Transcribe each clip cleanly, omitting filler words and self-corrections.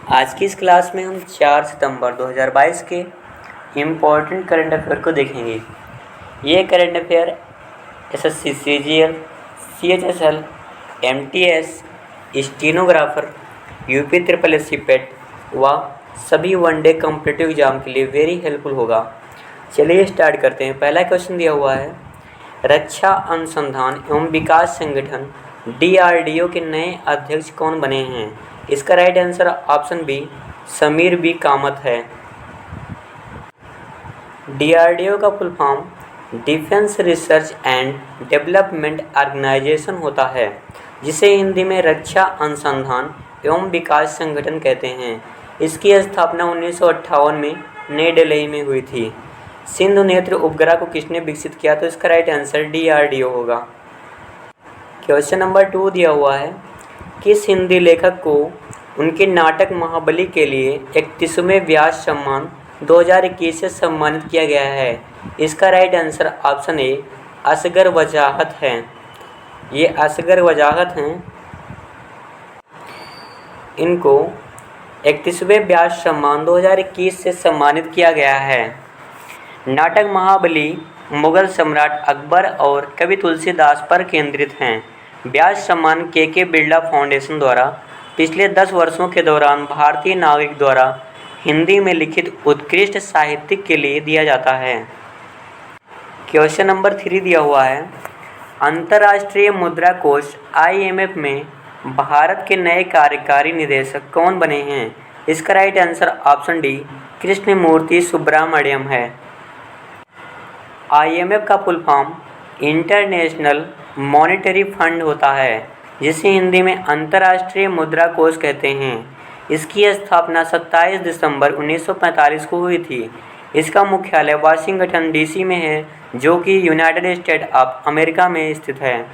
आज की इस क्लास में हम 4 सितंबर 2022 के इम्पोर्टेंट करंट अफेयर को देखेंगे। ये current affair SSC CGL, CHSL, MTS, stenographer, UP triple SC पेट व सभी वनडे कॉम्पिटिटिव एग्जाम के लिए वेरी हेल्पफुल होगा। चलिए स्टार्ट करते हैं। पहला क्वेश्चन दिया हुआ है, रक्षा अनुसंधान एवं विकास संगठन DRDO के नए अध्यक्ष कौन बने हैं? इसका right answer option B Sameer B Kamat है। DRDO का full form defence research and development organisation होता है, जिसे हिंदी में रक्षा अनुसंधान एवं विकास संगठन कहते हैं। इसकी स्थापना 1958 में नई दिल्ली में हुई थी। सिंधु नेत्र उपग्रह को किसने विकसित किया? तो इसका राइट आंसर DRDO होगा। क्वेश्चन नंबर 2 दिया हुआ है, किस हिंदी लेखक को उनके नाटक महाबली के लिए 31वें व्यास सम्मान 2021 से सम्मानित किया गया है? इसका right answer option A Asghar Wajahat है। ये असगर वजाहत हैं, इनको 31वें व्यास सम्मान 2021 से सम्मानित किया गया है। नाटक महाबली मुगल सम्राट अकबर और कवि तुलसीदास पर केंद्रित हैं। व्यास सम्मान के बिरला फाउंडेशन द्वारा पिछले 10 वर्षों के दौरान भारतीय नागरिक द्वारा हिंदी में लिखित उत्कृष्ट साहित्य के लिए दिया जाता है। क्वेश्चन नंबर 3 दिया हुआ है, अंतर्राष्ट्रीय मुद्रा कोष IMF में भारत के नए कार्यकारी निदेशक कौन बने हैं? इसका right answer option D Krishnamurthy Subramanian है। IMF का full form international monetary fund होता है, जिसे हिंदी में अंतर्राष्ट्रीय मुद्रा कोष कहते हैं। इसकी स्थापना 27 दिसंबर 1945 को हुई थी। इसका मुख्यालय वाशिंगटन DC में है, जो कि यूनाइटेड स्टेट ऑफ अमेरिका में स्थित है।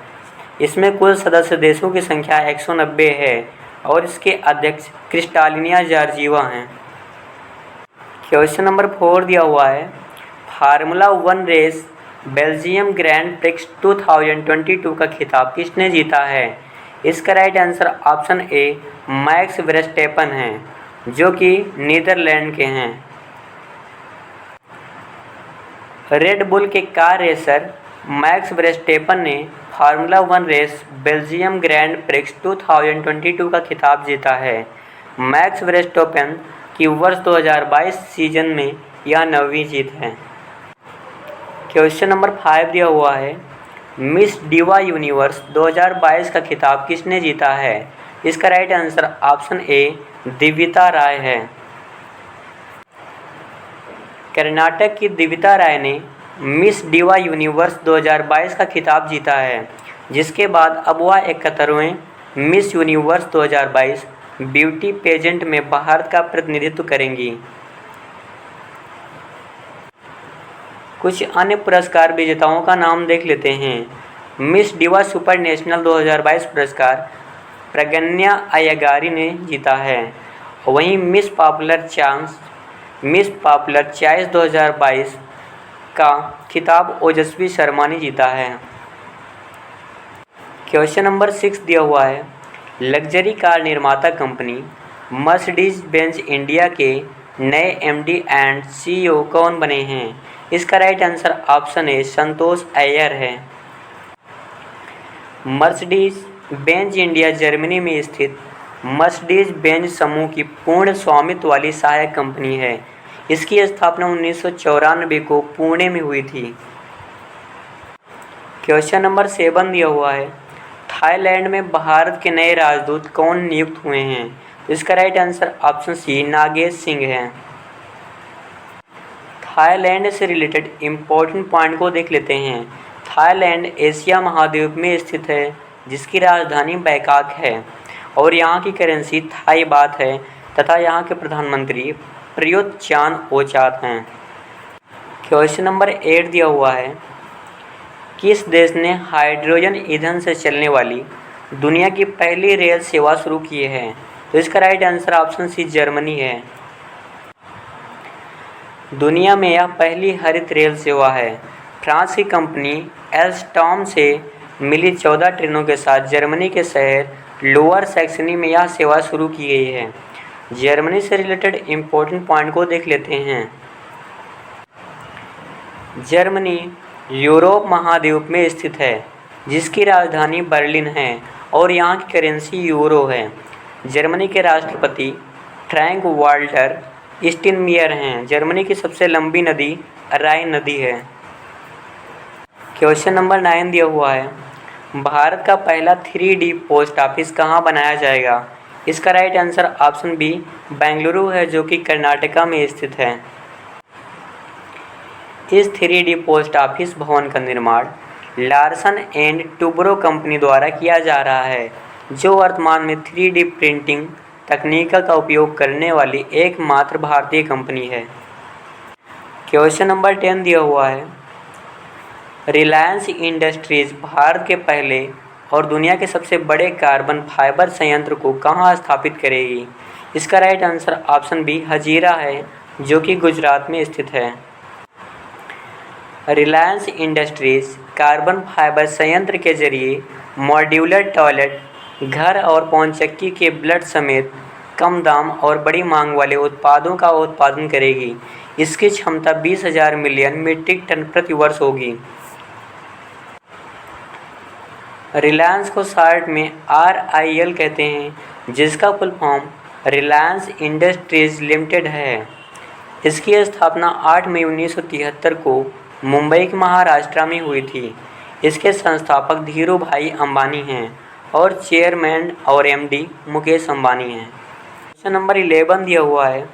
इसमें कुल सदस्य देशों की संख्या 190 है और इसके अध्यक्ष क्रिस्टालिना जॉर्जिवा हैं। क्वेश्चन नंबर 4 दिया हुआ है, formula 1 race Belgium grand prix 2022 का खिताब किसने जीता है? इसका right answer option A Max Verstappen है, जो कि नीदरलैंड के हैं। रेड बुल के कार रेसर मैक्स वर्स्टेपन ने formula 1 race Belgium grand prix 2022 का खिताब जीता है। मैक्स वर्स्टेपन की वर्ष 2022 सीजन में यह 9वीं जीत है। क्वेश्चन नंबर 5 दिया हुआ है, मिस डिवा यूनिवर्स 2022 का खिताब किसने जीता है? इसका राइट आंसर ऑप्शन ए दिविता राय है। कर्नाटक की दिविता राय ने मिस डिवा यूनिवर्स 2022 का खिताब जीता है, जिसके बाद अब वह 71वें मिस यूनिवर्स 2022 ब्यूटी पेजेंट में भारत का प्रतिनिधित्व करेंगी। कुछ अन्य पुरस्कार विजेताओं का नाम देख लेते हैं। मिस डिवा सुपर नेशनल 2022 पुरस्कार प्रगन्या अय्यगारी ने जीता है। वहीं मिस पॉपुलर चॉइस 2022 का खिताब ओजस्वी शर्मा ने जीता है। क्वेश्चन नंबर 6 दिया हुआ है, लग्जरी कार निर्माता कंपनी मर्सिडीज बेंज इंडिया के नए MD एंड CEO कौन बने हैं? इसका राइट आंसर ऑप्शन ए संतोष अय्यर है। मर्सिडीज बेंज इंडिया जर्मनी में स्थित मर्सिडीज बेंज समूह की पूर्ण स्वामित्व वाली सहायक कंपनी है। इसकी स्थापना 1994 को पुणे में हुई थी। क्वेश्चन नंबर 7 दिया हुआ है, थाईलैंड में भारत के नए राजदूत कौन नियुक्त हुए हैं? इसका right answer option C Nagesh Singh है। थाईलैंड से रिलेटेड इम्पोर्टेंट पॉइंट को देख लेते हैं। थाईलैंड एशिया महाद्वीप में स्थित है, जिसकी राजधानी बैंकॉक है और यहाँ की करेंसी थाई बात है तथा यहाँ के प्रधानमंत्री प्रयुत चान-ओ-चा हैं। क्वेश्चन नंबर 8 दिया हुआ है, किस देश ने हाइड्रोजन ईंधन से चलने वाली दुनिया की पहली रेल सेवा शुरू की है? तो इसका right answer option C Germany है। दुनिया में यह पहली हरित रेल सेवा है। फ्रांस की कंपनी एल्स्टॉम से मिली 14 ट्रेनों के साथ जर्मनी के शहर लोअर सैक्सनी में यह सेवा शुरू की गई है। जर्मनी से रिलेटेड इम्पोर्टेंट पॉइंट को देख लेते हैं। जर्मनी यूरोप महाद्वीप में स्थित है, जिसकी राजधानी बर्लिन है और यहाँ की करेंसी यूरो है। जर्मनी के राष्ट्रपति फ्रैंक वाल्टर स्टाइनमायर हैं। जर्मनी की सबसे लंबी नदी राइन नदी है। क्वेश्चन नंबर 9 दिया हुआ है, भारत का पहला 3D पोस्ट ऑफिस कहाँ बनाया जाएगा? इसका right answer option B Bengaluru है, जो कि कर्नाटका में स्थित है। इस 3D पोस्ट ऑफिस भवन का निर्माण लार्सन एंड टुब्रो कंपनी द्वारा किया जा रहा है, जो वर्तमान में 3D प्रिंटिंग तकनीक का उपयोग करने वाली एकमात्र भारतीय कंपनी है। क्वेश्चन नंबर 10 दिया हुआ है, रिलायंस इंडस्ट्रीज भारत के पहले और दुनिया के सबसे बड़े कार्बन फाइबर संयंत्र को कहाँ स्थापित करेगी? इसका right answer option B Hazira है, जो कि गुजरात में स्थित है। रिलायंस इंडस्ट्रीज कार्बन फाइबर संयंत्र के जरिए मॉड्यूलर टॉयलेट, घर और पौनचक्की के ब्लेड समेत कम दाम और बड़ी मांग वाले उत्पादों का उत्पादन करेगी। इसकी क्षमता 20,000 मिलियन मीट्रिक टन प्रति वर्ष होगी। रिलायंस को शॉर्ट में RIL कहते हैं, जिसका full form Reliance industries limited है। इसकी स्थापना 8 मई 1973 को मुंबई के महाराष्ट्र में हुई थी। इसके संस्थापक धीरू भाई अंबानी हैं और चेयरमैन और MD मुकेश अंबानी हैं। क्वेश्चन नंबर 11 दिया हुआ है,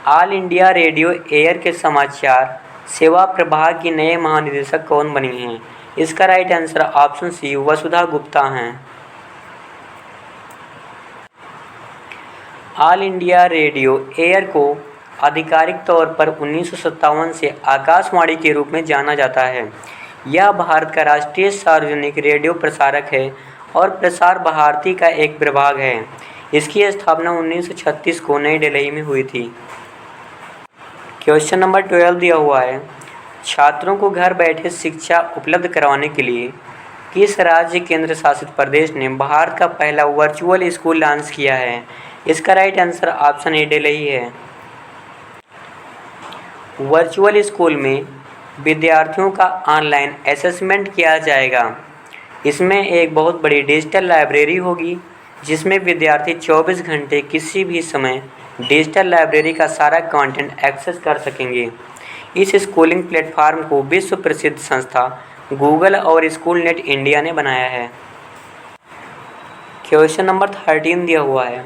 ऑल इंडिया रेडियो एयर के समाचार सेवा प्रभाग की नए महानिदेशक कौन बनी हैं? इसका राइट आंसर ऑप्शन सी वसुधा गुप्ता हैं। ऑल इंडिया रेडियो एयर को आधिकारिक तौर पर 1957 से आकाशवाणी के रूप में जाना जाता है। यह भारत का राष्ट्रीय सार्वजनिक रेडियो प्रसारक है और प्रसार भारती का एक प्रभाग है। इसकी स्थापना 1936 को नई दिल्ली में हुई थी। क्वेश्चन नंबर 12 दिया हुआ है, छात्रों को घर बैठे शिक्षा उपलब्ध करवाने के लिए किस राज्य केंद्र शासित प्रदेश ने भारत का पहला वर्चुअल स्कूल लॉन्च किया है? इसका right answer option A Delhi है। वर्चुअल स्कूल में विद्यार्थियों का ऑनलाइन असेसमेंट किया जाएगा। इसमें एक बहुत बड़ी डिजिटल लाइब्रेरी होगी, जिसमें विद्यार्थी 24 घंटे किसी भी समय डिजिटल लाइब्रेरी का सारा कंटेंट एक्सेस कर सकेंगे। इस स्कूलिंग प्लेटफॉर्म को विश्व प्रसिद्ध संस्था गूगल और स्कूल नेट इंडिया ने बनाया है। क्वेश्चन नंबर 13 दिया हुआ है,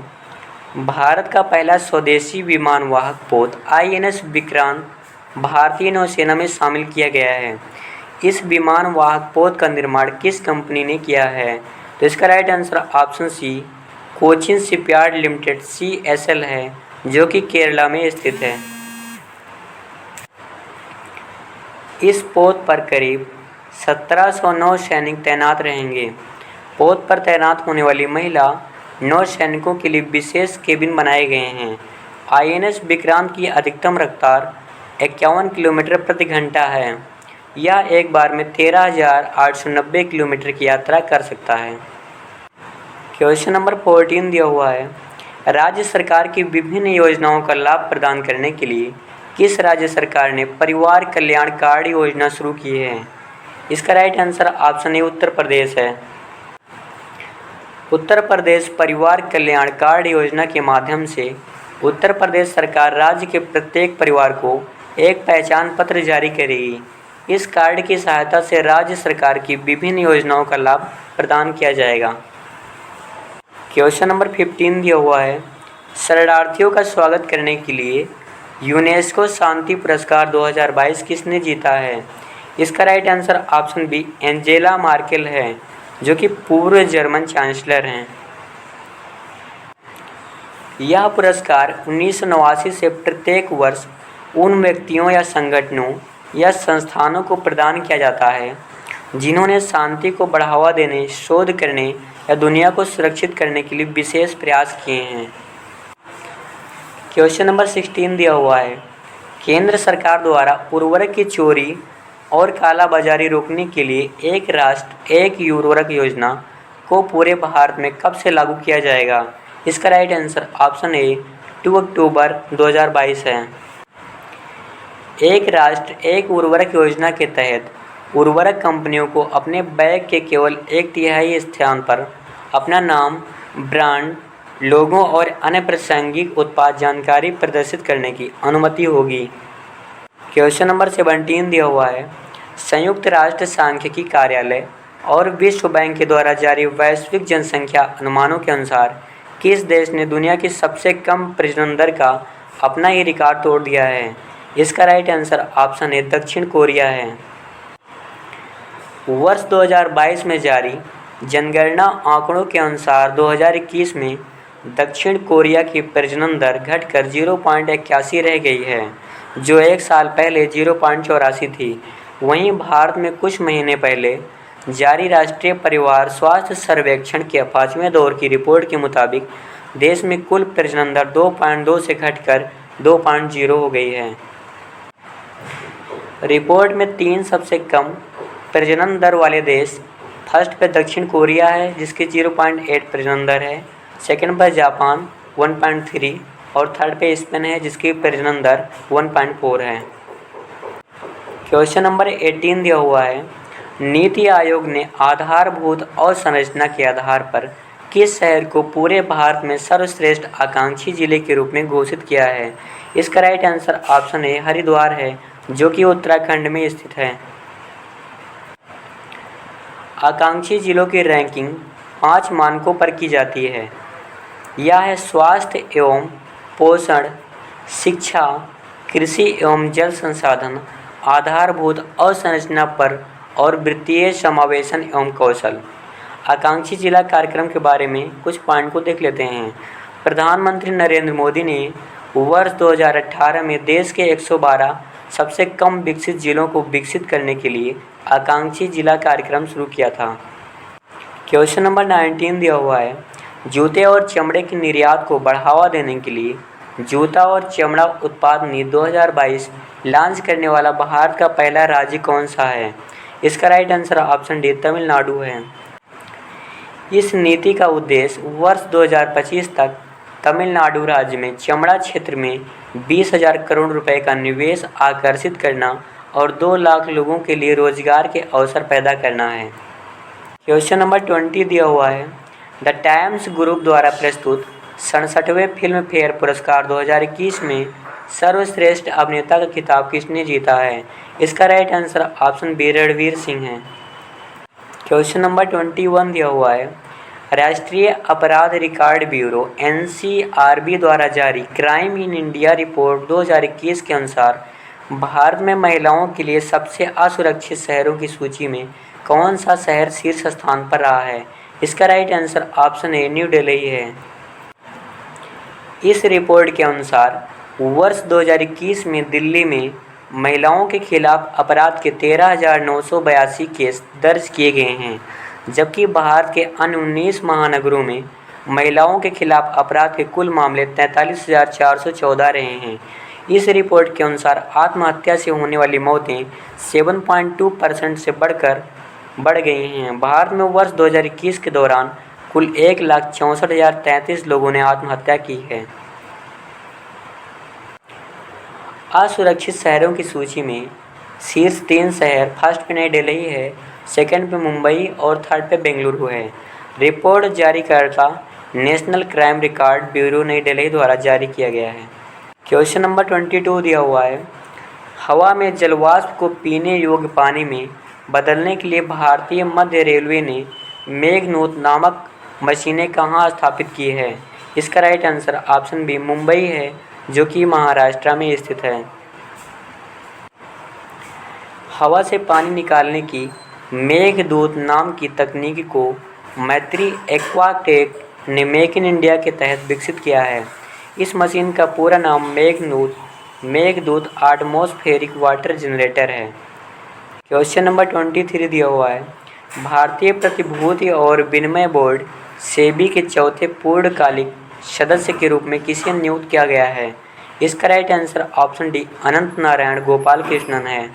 भारत का पहला स्वदेशी विमान वाहक पोत INS विक्रांत भारतीय नौसेना में शामिल किया गया है। इस विमान वाहक पोत का निर्माण किस कंपनी ने किया है? तो इसका right answer option C Cochin shipyard limited CSL है, जो कि केरला में स्थित है। इस पोत पर करीब 1709 सैनिक तैनात रहेंगे। पोत पर तैनात होने वाली महिला नौसैनिकों के लिए विशेष केबिन बनाए गए हैं। INS विक्रांत की अधिकतम रफ्तार 51 किलोमीटर प्रति घंटा है। यह एक बार में 13,890 किलोमीटर की यात्रा कर सकता है। क्वेश्चन नंबर 14 दिया हुआ है, राज्य सरकार की विभिन्न योजनाओं का लाभ प्रदान करने के लिए किस राज्य सरकार ने परिवार कल्याण कार्ड योजना शुरू की है? इसका राइट आंसर ऑप्शन ए उत्तर प्रदेश है। उत्तर प्रदेश परिवार कल्याण कार्ड योजना के माध्यम से उत्तर प्रदेश सरकार राज्य के प्रत्येक परिवार को एक पहचान पत्र जारी करेगी। इस कार्ड की सहायता से राज्य सरकार की विभिन्न योजनाओं का लाभ प्रदान किया जाएगा। क्वेश्चन नंबर 15 दिया हुआ है, शरणार्थियों का स्वागत करने के लिए यूनेस्को शांति पुरस्कार 2022 किसने जीता है? इसका right answer option B Angela Merkel है, जो कि पूर्व जर्मन चांसलर हैं। यह पुरस्कार 1989 से प्रत्येक वर्ष उन व्यक्तियों या संगठनों या संस्थानों को प्रदान किया जाता है जिन्होंने शांति को बढ़ावा देने, शोध करने या दुनिया को सुरक्षित करने के लिए विशेष प्रयास किए हैं। क्वेश्चन नंबर 16 दिया हुआ है, केंद्र सरकार द्वारा उर्वरक की चोरी और कालाबाजारी रोकने के लिए एक राष्ट्र एक उर्वरक योजना को पूरे भारत में कब से लागू किया जाएगा? इसका राइट आंसर ऑप्शन ए 2 अक्टूबर 2022 है। एक राष्ट्र एक उर्वरक योजना के तहत उर्वरक कंपनियों को अपने बैग के केवल 1/3 स्थान पर अपना नाम, ब्रांड, लोगो और अन्य प्रासंगिक उत्पाद जानकारी प्रदर्शित करने की अनुमति होगी। क्वेश्चन नंबर 17 दिया हुआ है, संयुक्त राष्ट्र सांख्यिकी कार्यालय और विश्व बैंक के द्वारा जारी वैश्विक जनसंख्या अनुमानों के अनुसार किस देश ने दुनिया की सबसे कम प्रजनन दर का अपना ही रिकॉर्ड तोड़ दिया है? इसका राइट आंसर ऑप्शन ए दक्षिण कोरिया है। वर्ष 2022 में जारी जनगणना आंकड़ों के अनुसार 2021 में दक्षिण कोरिया की प्रजनन दर घटकर 0.81 रह गई है, जो एक साल पहले 0.84 थी। वहीं भारत में कुछ महीने पहले जारी राष्ट्रीय परिवार स्वास्थ्य सर्वेक्षण के 5वें दौर की रिपोर्ट के मुताबिक देश में कुल प्रजनन दर 2.2 से घटकर 2.0 हो गई है। रिपोर्ट में 3 सबसे कम प्रजनन दर वाले देश, फर्स्ट पे दक्षिण कोरिया है जिसकी 0.8 प्रजनन दर है, सेकंड पर जापान 1.3 और थर्ड पे स्पेन है जिसकी प्रजनन दर 1.4 है। क्वेश्चन नंबर 18 दिया हुआ है, नीति आयोग ने आधारभूत अवसंरचना के आधार पर किस शहर को पूरे भारत में सर्वश्रेष्ठ आकांक्षी जिले के रूप में घोषित किया है? इसका राइट आंसर ऑप्शन ए हरिद्वार है, जो कि उत्तराखंड में स्थित है। आकांक्षी जिलों की रैंकिंग 5 मानकों पर की जाती है। यह है स्वास्थ्य एवं पोषण, शिक्षा, कृषि एवं जल संसाधन, आधारभूत अवसंरचना पर और वित्तीय समावेशन एवं कौशल। आकांक्षी जिला कार्यक्रम के बारे में कुछ पॉइंट को देख लेते हैं। प्रधानमंत्री नरेंद्र मोदी ने वर्ष 2018 में देश के 112 सबसे कम विकसित जिलों को विकसित करने के लिए आकांक्षी जिला कार्यक्रम शुरू किया था। क्वेश्चन नंबर 19 दिया हुआ है, जूते और चमड़े के निर्यात को बढ़ावा देने के लिए जूता और चमड़ा उत्पाद नीति 2022 लॉन्च करने वाला भारत का पहला राज्य कौन सा है? इसका right answer option D Tamil Nadu है। इस नीति का उद्देश्य वर्ष 2025 तक तमिलनाडु राज्य में चमड़ा क्षेत्र में 20,000 करोड़ रुपए का निवेश आकर्षित करना और 2 लाख लोगों के लिए रोजगार के अवसर पैदा करना है। क्वेश्चन नंबर 20 दिया हुआ है, द टाइम्स ग्रुप द्वारा प्रस्तुत 67वें फिल्म फेयर पुरस्कार 2021 में सर्वश्रेष्ठ अभिनेता का खिताब किसने जीता है? इसका right answer option B Ranveer Singh है। क्वेश्चन नंबर 21 दिया हुआ है, राष्ट्रीय अपराध रिकॉर्ड ब्यूरो NCRB द्वारा जारी क्राइम इन इंडिया रिपोर्ट 2021 के अनुसार भारत में महिलाओं के लिए सबसे असुरक्षित शहरों की सूची में कौन सा शहर शीर्ष स्थान पर रहा है? इसका right answer option a new Delhi है। इस रिपोर्ट के अनुसार वर्ष 2021 में दिल्ली में महिलाओं के खिलाफ अपराध के 13,982 केस दर्ज किए गए हैं, जबकि भारत के अन्य 19 महानगरों में महिलाओं के खिलाफ अपराध के कुल मामले 43,414 रहे हैं। इस रिपोर्ट के अनुसार आत्महत्या से होने वाली मौतें 7.2% से बढ़ गई हैं। भारत में वर्ष 2021 के दौरान कुल 1,64,033 लोगों ने आत्महत्या की है। असुरक्षित शहरों की सूची में शीर्ष 3 शहर, फर्स्ट पे नई दिल्ली है, सेकंड पे मुंबई और थर्ड पे बेंगलुरु है। रिपोर्ट जारीकर्ता नेशनल क्राइम रिकॉर्ड ब्यूरो नई दिल्ली द्वारा जारी किया गया है। क्वेश्चन नंबर 22 दिया हुआ है, हवा में जलवाष्प को पीने योग्य पानी में बदलने के लिए भारतीय मध्य रेलवे ने मेघदूत नामक मशीनें कहाँ स्थापित की है? इसका right answer option B Mumbai है, जो कि महाराष्ट्र में स्थित है। हवा से पानी निकालने की मेघदूत नाम की तकनीक को मैत्री एक्वाटेक ने मेक इन इंडिया के तहत विकसित किया है। इस मशीन का पूरा नाम मेघदूत एटमॉस्फेरिक वाटर जनरेटर है। क्वेश्चन नंबर 23 दिया हुआ है, भारतीय प्रतिभूति और विनिमय बोर्ड सेबी के चौथे पूर्णकालिक सदस्य के रूप में किसे नियुक्त किया गया है? इसका राइट आंसर ऑप्शन डी अनंत नारायण गोपाल कृष्णन है।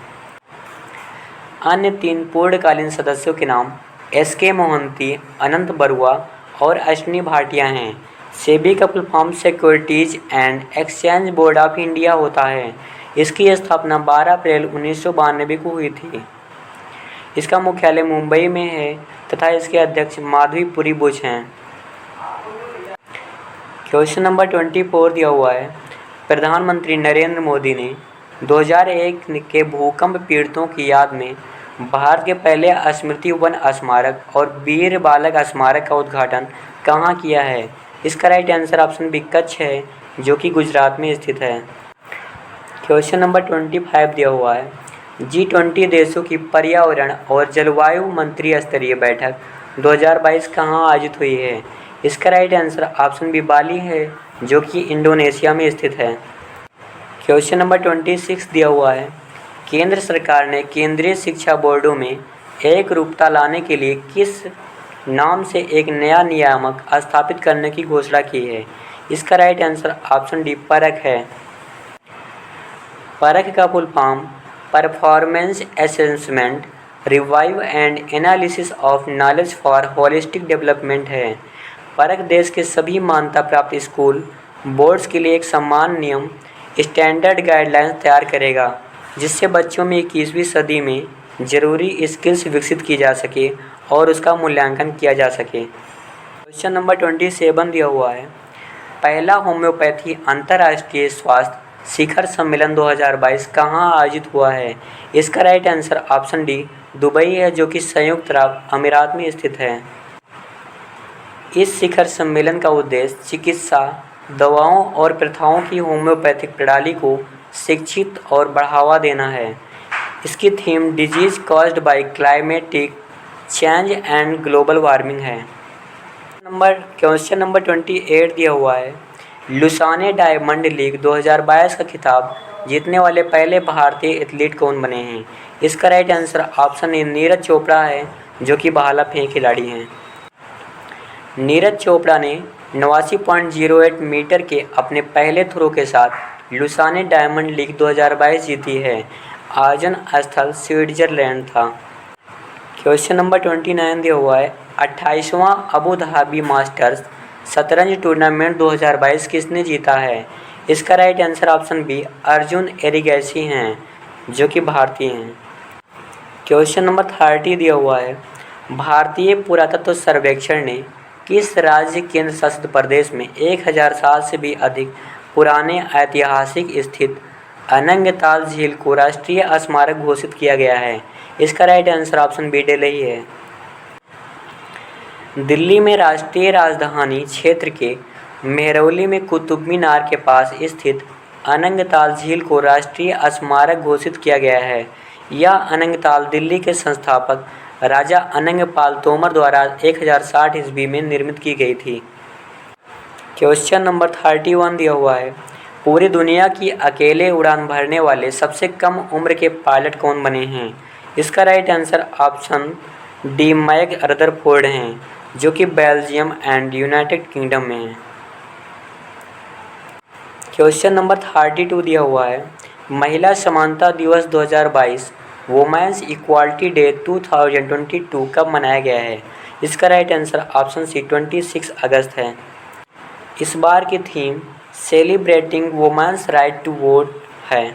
अन्य 3 पूर्णकालीन सदस्यों के नाम SK मोहंती, अनंत बरुआ और अश्विनी भाटिया हैं। सेबी का full form securities and exchange board of India होता है। इसकी स्थापना 12 अप्रैल 1992 को हुई थी। इसका मुख्यालय मुंबई में है तथा इसके अध्यक्ष माधवीपुरी बुच हैं। क्वेश्चन नंबर 24 दिया हुआ है, प्रधानमंत्री नरेंद्र मोदी ने 2001 के भूकंप पीड़ितों की याद में भारत के पहले स्मृति वन स्मारक और वीर बालक स्मारक का उद्घाटन कहाँ किया है? इसका right answer option B Kutch है, जो कि गुजरात में स्थित है। क्वेश्चन नंबर 25 दिया हुआ है, G20 देशों की पर्यावरण और जलवायु मंत्री स्तरीय बैठक 2022 कहाँ आयोजित हुई है? इसका राइट आंसर ऑप्शन बी बाली है, जो कि इंडोनेशिया में स्थित है। क्वेश्चन नंबर 26 दिया हुआ है, केंद्र सरकार ने केंद्रीय शिक्षा बोर्डों में एक रूपता लाने के लिए किस नाम से एक नया नियामक स्थापित करने की घोषणा की है? इसका राइट आंसर ऑप्शन डी परख है। परख का full form performance assessment revive and analysis of knowledge for holistic development है। परख देश के सभी मान्यता प्राप्त स्कूल बोर्ड्स के लिए एक समान नियम स्टैंडर्ड गाइडलाइंस तैयार करेगा, जिससे बच्चों में 21वीं सदी में ज़रूरी स्किल्स विकसित की जा सके और उसका मूल्यांकन किया जा सके। क्वेश्चन नंबर 27 दिया हुआ है, पहला होम्योपैथी अंतर्राष्ट्रीय स्वास्थ्य शिखर सम्मेलन 2022 कहाँ आयोजित हुआ है? इसका right answer option D Dubai है, जो कि संयुक्त अरब अमीरात में स्थित है। इस शिखर सम्मेलन का उद्देश्य चिकित्सा, दवाओं और प्रथाओं की होम्योपैथिक प्रणाली को शिक्षित और बढ़ावा देना है। इसकी theme disease caused by climatic change and global warming है। क्वेश्चन नंबर 28 दिया हुआ है, लुसाने डायमंड लीग 2022 का खिताब जीतने वाले पहले भारतीय एथलीट कौन बने हैं? इसका राइट आंसर ऑप्शन ए नीरज चोपड़ा है, जो कि भाला फेंक खिलाड़ी हैं। नीरज चोपड़ा ने 89.08 मीटर के अपने पहले थ्रो के साथ लुसाने डायमंड लीग 2022 जीती है। आयोजन स्थल स्विट्जरलैंड था। क्वेश्चन नंबर 29 दिया हुआ है, 28वां अबू धाबी मास्टर्स शतरंज टूर्नामेंट 2022 किसने जीता है? इसका right answer option B Arjun Erigaisi हैं, जो कि भारतीय हैं। क्वेश्चन नंबर 30 दिया हुआ है, भारतीय पुरातत्व सर्वेक्षण ने किस राज्य केंद्र शासित प्रदेश में 1000 साल से भी अधिक पुराने ऐतिहासिक स्थित अनंगताल झील को राष्ट्रीय स्मारक घोषित किया गया है? इसका right answer option B Delhi है। दिल्ली में राष्ट्रीय राजधानी क्षेत्र के मेहरौली में कुतुब मीनार के पास स्थित अनंगताल झील को राष्ट्रीय स्मारक घोषित किया गया है। यह अनंगताल दिल्ली के संस्थापक राजा अनंगपाल तोमर द्वारा 1060 ईस्वी में निर्मित की गई थी। क्वेश्चन नंबर 31 दिया हुआ है, पूरी दुनिया की अकेले उड़ान भरने वाले सबसे कम उम्र के पायलट कौन बने हैं? इसका right answer option D Mack Rutherford हैं, जो कि बेल्जियम एंड यूनाइटेड किंगडम में हैं। क्वेश्चन नंबर 32 दिया हुआ है, महिला समानता दिवस 2022 वुमेन्स इक्वालिटी डे 2022 कब मनाया गया है? इसका राइट आंसर ऑप्शन सी 26 अगस्त है। इस बार की theme celebrating women's right to vote है।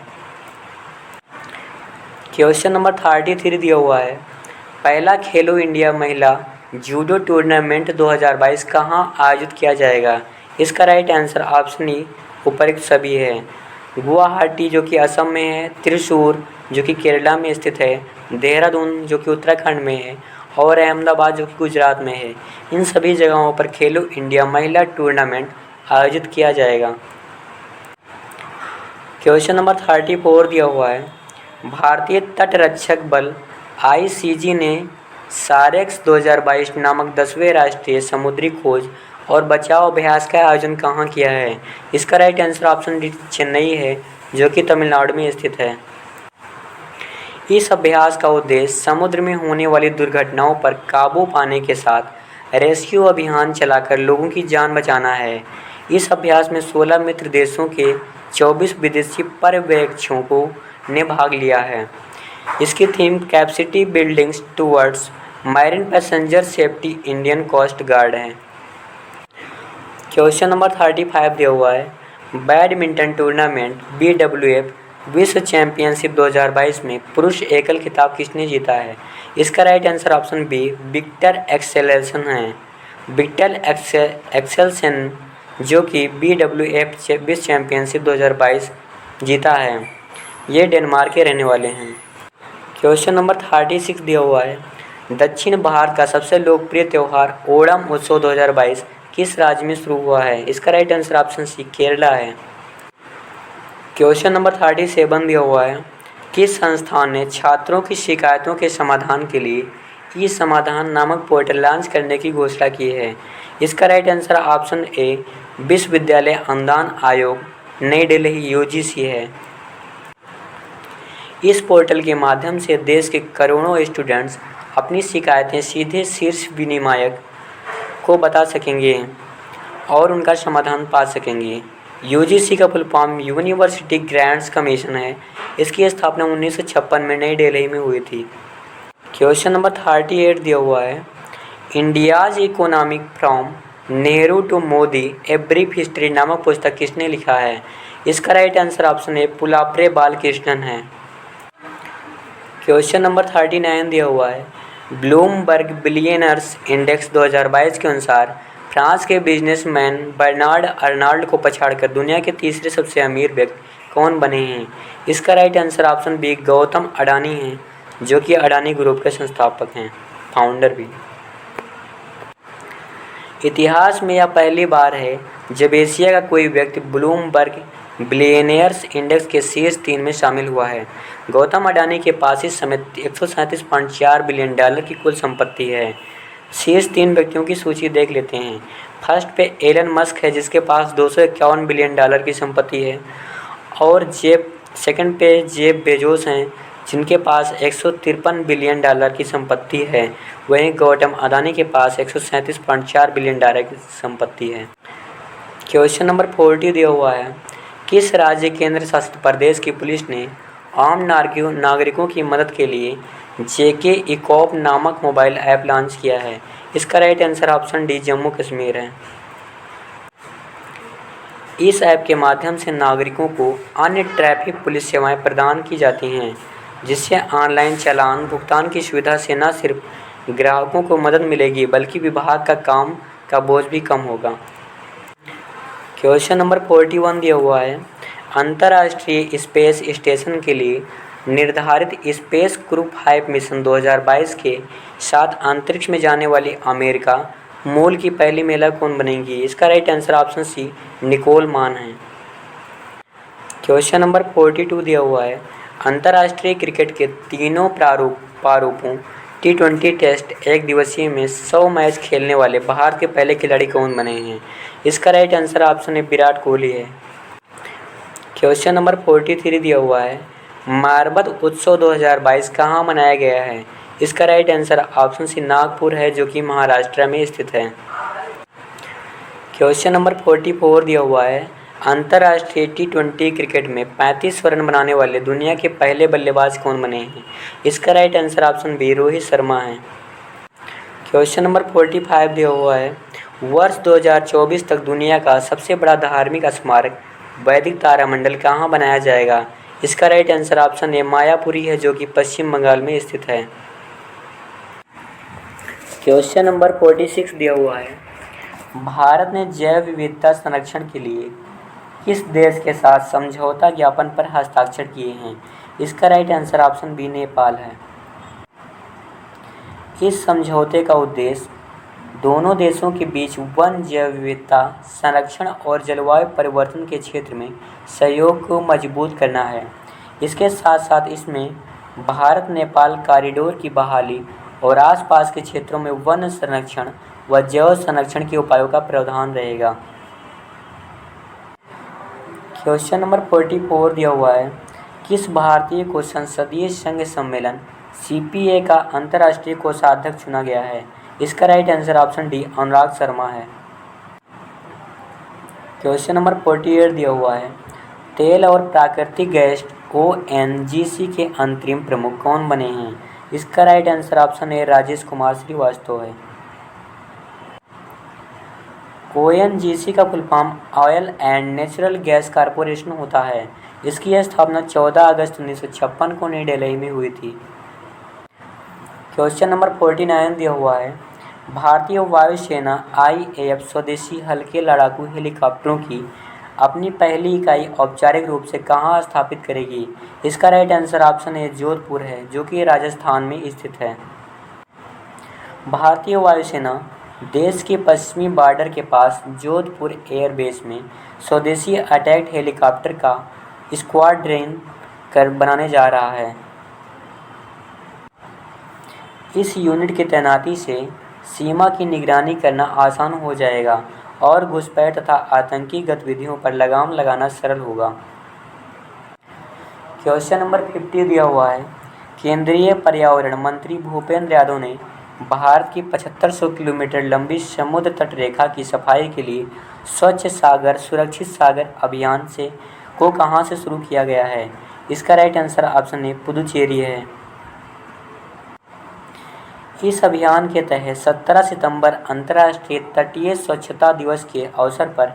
क्वेश्चन नंबर 33 दिया हुआ है, पहला खेलो इंडिया महिला जूडो टूर्नामेंट 2022 कहाँ आयोजित किया जाएगा? इसका राइट आंसर ऑप्शन ई उपरोक्त सभी है। गुवाहाटी, जो कि असम में है, त्रिशूर, जो कि केरला में स्थित है, देहरादून, जो कि उत्तराखंड में है, और अहमदाबाद, जो कि गुजरात में है। इन सभी जगहों पर खेलो इंडिया महिला टूर्नामेंट आयोजित किया जाएगा। क्वेश्चन नंबर 34 दिया हुआ है, भारतीय तटरक्षक बल ICG ने सारेक्स 2022 नामक 10वें राष्ट्रीय समुद्री खोज और बचाव अभ्यास का आयोजन कहाँ किया है? इसका right answer option D Chennai है, जो कि तमिलनाडु में स्थित है। इस अभ्यास का उद्देश्य समुद्र में होने वाली दुर्घटनाओं पर काबू पाने के साथ रेस्क्यू अभियान चलाकर लोगों की जान बचाना है। इस अभ्यास में 16 मित्र देशों के 24 विदेशी पर्यवेक्षकों ने भाग लिया है। इसकी theme capacity buildings towards marine passenger safety Indian coast guard है। क्वेश्चन नंबर 35 दिया हुआ है, बैडमिंटन टूर्नामेंट BWF विश्व चैंपियनशिप 2022 में पुरुष एकल खिताब किसने जीता है? इसका right answer option B Viktor Axelsen है। विक्टर एक्सेल्सन जो कि BWF विश्व चैंपियनशिप 2022 जीता है, ये डेनमार्क के रहने वाले हैं। क्वेश्चन नंबर 36 दिया हुआ है, दक्षिण भारत का सबसे लोकप्रिय त्यौहार ओणम उत्सव 2022 किस राज्य में शुरू हुआ है? इसका right answer option C Kerala है। क्वेश्चन नंबर 37 दिया हुआ है, किस संस्थान ने छात्रों की शिकायतों के समाधान के लिए ई समाधान नामक पोर्टल लॉन्च करने की घोषणा की है? इसका राइट आंसर ऑप्शन ए विश्वविद्यालय अनुदान आयोग नई दिल्ली UGC है। इस पोर्टल के माध्यम से देश के करोड़ों स्टूडेंट्स अपनी शिकायतें सीधे शीर्ष विनियामक को बता सकेंगे और उनका समाधान पा सकेंगे। UGC का full form university grants commission है। इसकी स्थापना 1956 में नई दिल्ली में हुई थी। क्वेश्चन नंबर 38 दिया हुआ है, India's economic from Nehru to Modi a brief history नामक पुस्तक किसने लिखा है? इसका right answer option A Pulapre Balakrishnan है। क्वेश्चन नंबर 39 दिया हुआ है, ब्लूमबर्ग बिलियनर्स इंडेक्स 2022 के अनुसार फ्रांस के बिजनेसमैन बर्नार्ड अर्नॉल्ड को पछाड़कर दुनिया के तीसरे सबसे अमीर व्यक्ति कौन बने हैं? इसका right answer option B Gautam Adani हैं, जो कि अडानी ग्रुप के संस्थापक हैं, फाउंडर भी। इतिहास में यह पहली बार है जब एशिया का कोई व्यक्ति ब्लूमबर्ग बिलियनियर्स इंडेक्स के शीर्ष 3 में शामिल हुआ है। गौतम अडानी के पास इस समय 137.4 बिलियन डॉलर की कुल संपत्ति है। शीर्ष 3 व्यक्तियों की सूची देख लेते हैं। फर्स्ट पे एलन मस्क है, जिसके पास 251 बिलियन डॉलर की संपत्ति है, और सेकंड पे जेफ बेजोस हैं, जिनके पास 153 बिलियन डॉलर की संपत्ति है। वहीं गौतम अडानी के पास 137.4 बिलियन डॉलर की संपत्ति है। क्वेश्चन नंबर 40 दिया हुआ है, किस राज्य केंद्र शासित प्रदेश की पुलिस ने आम नागरिकों की मदद के लिए JK इकॉप नामक मोबाइल ऐप लॉन्च किया है? इसका right answer option D Jammu Kashmir है। इस ऐप के माध्यम से नागरिकों को अन्य ट्रैफिक पुलिस सेवाएं प्रदान की जाती हैं, जिससे ऑनलाइन चालान भुगतान की सुविधा से न सिर्फ ग्राहकों को मदद मिलेगी, बल्कि विभाग का काम का बोझ भी कम होगा। क्वेश्चन नंबर 41 दिया हुआ है, अंतर्राष्ट्रीय स्पेस स्टेशन के लिए निर्धारित स्पेस ग्रुप 5 मिशन 2022 के साथ अंतरिक्ष में जाने वाली अमेरिका मूल की पहली महिला कौन बनेगी? इसका right answer option C Nicole Mann है। क्वेश्चन नंबर 42 दिया हुआ है, अंतर्राष्ट्रीय क्रिकेट के तीनों प्रारूपों T20 टेस्ट एक दिवसीय में 100 मैच खेलने वाले भारत के पहले खिलाड़ी कौन बने हैं? इसका राइट आंसर ऑप्शन है विराट कोहली है। क्वेश्चन नंबर 43 दिया हुआ है, मारबत उत्सव 2022 कहाँ मनाया गया है? इसका right answer option C Nagpur है, जो कि महाराष्ट्र में स्थित है। क्वेश्चन नंबर 44 दिया हुआ है, अंतर्राष्ट्रीय T20 क्रिकेट में 35 रन बनाने वाले दुनिया के पहले बल्लेबाज कौन बने हैं? इसका right answer option B Rohit Sharma है। क्वेश्चन नंबर 45 दिया हुआ है, वर्ष 2024 तक दुनिया का सबसे बड़ा धार्मिक स्मारक वैदिक तारामंडल कहाँ बनाया जाएगा? इसका राइट आंसर ऑप्शन ए मायापुरी है, जो कि पश्चिम बंगाल में स्थित है। क्वेश्चन नंबर 46 दिया हुआ है, भारत ने जैव विविधता संरक्षण के लिए किस देश के साथ समझौता ज्ञापन पर हस्ताक्षर किए हैं? इसका right answer option B Nepal है। इस समझौते का उद्देश्य दोनों देशों के बीच वन जैव विविधता संरक्षण और जलवायु परिवर्तन के क्षेत्र में सहयोग को मजबूत करना है। इसके साथ साथ इसमें भारत नेपाल कॉरिडोर की बहाली और आसपास के क्षेत्रों में वन संरक्षण व जैव संरक्षण के उपायों का प्रावधान रहेगा। क्वेश्चन नंबर 44 दिया हुआ है, किस भारतीय को संसदीय संघ सम्मेलन CPA का अंतर्राष्ट्रीय कोषाध्यक्ष चुना गया है? इसका right answer option D Anurag Sharma है। क्वेश्चन नंबर 48 दिया हुआ है, तेल और प्राकृतिक गैस ONGC के अंतरिम प्रमुख कौन बने हैं? इसका right answer option A Rajesh Kumar Srivastava है। ओएनजीसी का full form oil and natural gas corporation होता है। इसकी स्थापना 14 अगस्त 1956 को नई दिल्ली में हुई थी। क्वेश्चन नंबर 49 दिया हुआ है, भारतीय वायुसेना IAF स्वदेशी हल्के लड़ाकू हेलीकॉप्टरों की अपनी पहली इकाई औपचारिक रूप से कहाँ स्थापित करेगी? इसका राइट आंसर ऑप्शन ए जोधपुर है, जो कि राजस्थान में स्थित है। भारतीय वायुसेना देश के पश्चिमी बॉर्डर के पास जोधपुर एयरबेस में स्वदेशी अटैक हेलीकॉप्टर का स्क्वाड्रन बनाने जा रहा है। इस यूनिट की तैनाती से सीमा की निगरानी करना आसान हो जाएगा और घुसपैठ तथा आतंकी गतिविधियों पर लगाम लगाना सरल होगा। क्वेश्चन नंबर 50 दिया हुआ है, केंद्रीय पर्यावरण मंत्री भूपेंद्र यादव ने भारत की 7500 किलोमीटर लंबी समुद्र तट रेखा की सफाई के लिए स्वच्छ सागर सुरक्षित सागर अभियान को कहां से शुरू किया गया है? इसका राइट आंसर ऑप्शन ए पुदुचेरी है। इस अभियान के तहत 17 सितंबर अंतर्राष्ट्रीय तटीय स्वच्छता दिवस के अवसर पर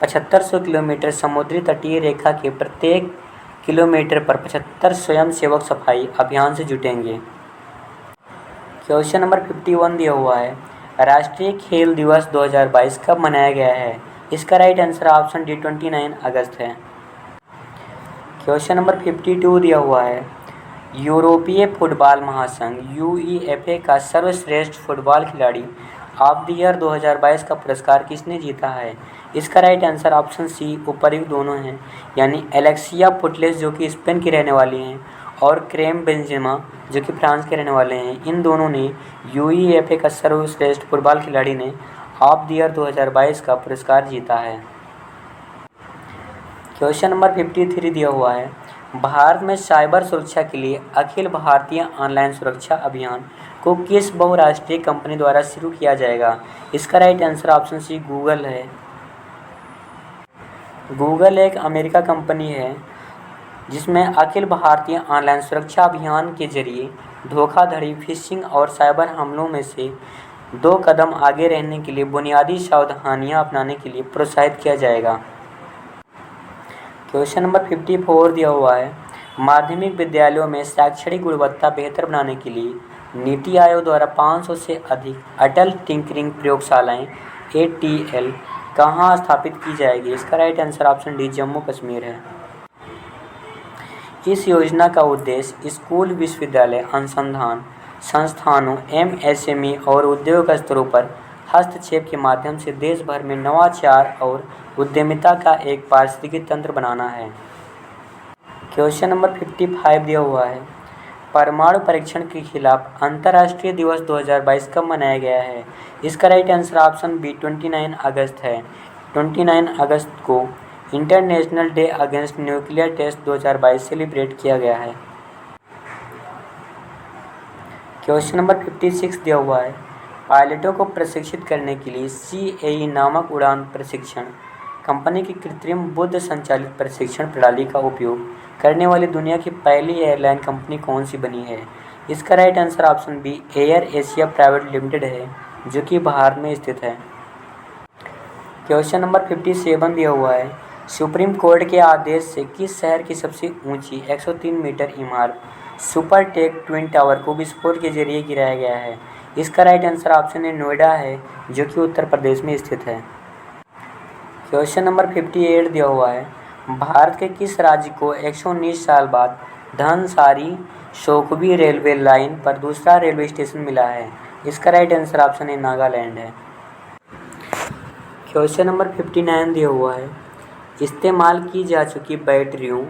7500 किलोमीटर समुद्री तटीय रेखा के प्रत्येक किलोमीटर पर 75 स्वयंसेवक सफाई अभियान से जुटेंगे। क्वेश्चन नंबर 51 दिया हुआ है, राष्ट्रीय खेल दिवस 2022 कब मनाया गया है? इसका राइट आंसर ऑप्शन डी 29 अगस्त है। क्वेश्चन नंबर 52 दिया हुआ है, यूरोपीय फुटबॉल महासंघ UEFA का सर्वश्रेष्ठ फुटबॉल खिलाड़ी ऑफ द ईयर 2022 का पुरस्कार किसने जीता है? इसका राइट आंसर ऑप्शन सी उपर्युक्त दोनों हैं, यानी एलेक्सिया पुटलेस जो कि स्पेन की रहने वाली हैं और क्रेम बेंजेमा जो कि फ्रांस के रहने वाले हैं। इन दोनों ने UEFA का सर्वश्रेष्ठ फुटबॉल खिलाड़ी ने ऑफ द ईयर 2022 का पुरस्कार जीता है। क्वेश्चन नंबर 53 दिया हुआ है, भारत में साइबर सुरक्षा के लिए अखिल भारतीय ऑनलाइन सुरक्षा अभियान को किस बहुराष्ट्रीय कंपनी द्वारा शुरू किया जाएगा? इसका right answer option C Google है। गूगल एक अमेरिका कंपनी है जिसमें अखिल भारतीय ऑनलाइन सुरक्षा अभियान के जरिए धोखाधड़ी, फिशिंग और साइबर हमलों में से 2 कदम आगे रहने के लिए बुनियादी सावधानियां अपनाने के लिए प्रोत्साहित किया जाएगा। क्वेश्चन नंबर 54 दिया हुआ है, माध्यमिक विद्यालयों में शैक्षणिक गुणवत्ता बेहतर बनाने के लिए नीति आयोग द्वारा 500 से अधिक अटल टिंकरिंग प्रयोगशालाएं ATL कहाँ स्थापित की जाएगी? इसका right answer option D Jammu Kashmir है। इस योजना का उद्देश्य स्कूल, विश्वविद्यालय, अनुसंधान संस्थानों, MSME और उद्योग स्तरों पर हस्तक्षेप के माध्यम से देश भर में नवाचार और उद्यमिता का एक पारिस्थितिकी तंत्र बनाना है। क्वेश्चन नंबर 55 दिया हुआ है, परमाणु परीक्षण के खिलाफ अंतर्राष्ट्रीय दिवस 2022 कब मनाया गया है? इसका राइट आंसर ऑप्शन बी 29 अगस्त है। 29 अगस्त को international day against nuclear test 2022 celebrate किया गया है। क्वेश्चन नंबर 56 दिया हुआ है, पायलटों को प्रशिक्षित करने के लिए CAE नामक उड़ान प्रशिक्षण कंपनी की कृत्रिम बुद्ध संचालित प्रशिक्षण प्रणाली का उपयोग करने वाली दुनिया की पहली एयरलाइन कंपनी कौन सी बनी है? इसका right answer option B air Asia private limited है, जो कि भारत में स्थित है। क्वेश्चन नंबर 57 दिया हुआ है, सुप्रीम कोर्ट के आदेश से किस शहर की सबसे ऊंची 103 मीटर इमारत सुपर टेक ट्विन टावर को विस्फोट के जरिए गिराया गया है? इसका राइट आंसर ऑप्शन ए नोएडा है, जो कि उत्तर प्रदेश में स्थित है। क्वेश्चन नंबर 58 दिया हुआ है, भारत के किस राज्य को 119 साल बाद धनसारी शोकबी रेलवे लाइन पर दूसरा रेलवे स्टेशन मिला है? इसका right answer option A Nagaland है। क्वेश्चन नंबर 59 दिया हुआ है, इस्तेमाल की जा चुकी बैटरियों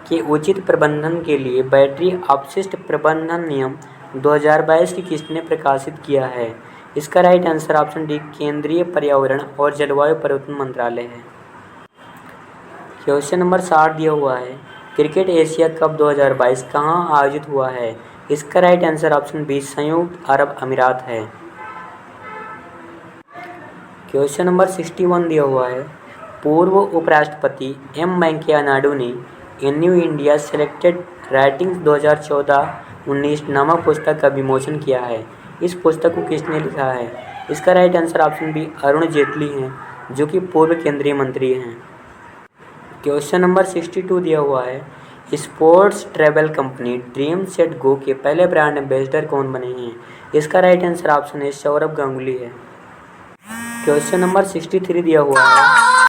के उचित प्रबंधन के लिए बैटरी अपशिष्ट प्रबंधन नियम 2022 की किसने प्रकाशित किया है? इसका राइट आंसर ऑप्शन डी केंद्रीय पर्यावरण और जलवायु परिवर्तन मंत्रालय है। क्वेश्चन नंबर 60 दिया हुआ है, क्रिकेट एशिया कप 2022 कहाँ आयोजित हुआ है? इसका राइट आंसर ऑप्शन बी संयुक्त अरब अमीरात है। क्वेश्चन नंबर 61 दिया हुआ है, पूर्व उपराष्ट्रपति M वेंकैया नायडू ने a new India selected writings 2014-19 नामक पुस्तक का विमोचन किया है। इस पुस्तक को किसने लिखा है? इसका right answer option B Arun Jaitley हैं, जो कि पूर्व केंद्रीय मंत्री हैं। क्वेश्चन नंबर 62 दिया हुआ है, sports travel company dream set go के पहले ब्रांड एम्बेसडर कौन बने हैं? इसका राइट आंसर ऑप्शन है सौरभ गांगुली है। क्वेश्चन नंबर 63 दिया हुआ है,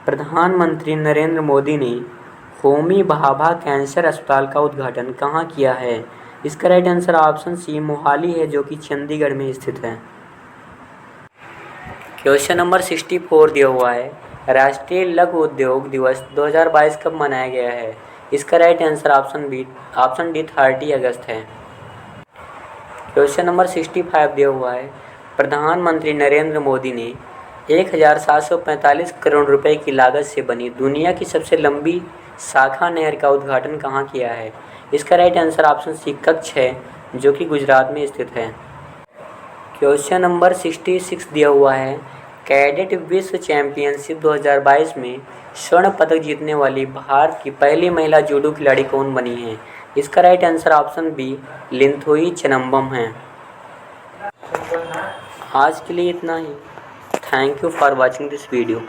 प्रधानमंत्री नरेंद्र मोदी ने होमी भाभा कैंसर अस्पताल का उद्घाटन कहाँ किया है? इसका right answer option C Mohali है, जो कि चंडीगढ़ में स्थित है। क्वेश्चन नंबर 64 दिया हुआ है, राष्ट्रीय लघु उद्योग दिवस 2022 कब मनाया गया है? इसका राइट आंसर ऑप्शन डी 30 अगस्त है। क्वेश्चन नंबर 65 दिया हुआ है, प्रधानमंत्री नरेंद्र मोदी ने 1745 करोड़ रुपए की लागत से बनी दुनिया की सबसे लंबी शाखा नहर का उद्घाटन कहाँ किया है? इसका right answer option C Kutch है, जो कि गुजरात में स्थित है। क्वेश्चन नंबर 66 दिया हुआ है, कैडेट विश्व चैंपियनशिप 2022 में स्वर्ण पदक जीतने वाली भारत की पहली महिला जूडो खिलाड़ी कौन बनी है? इसका right answer option B Linthoi Chanambam है। आज के लिए इतना ही। Thank you for watching this video.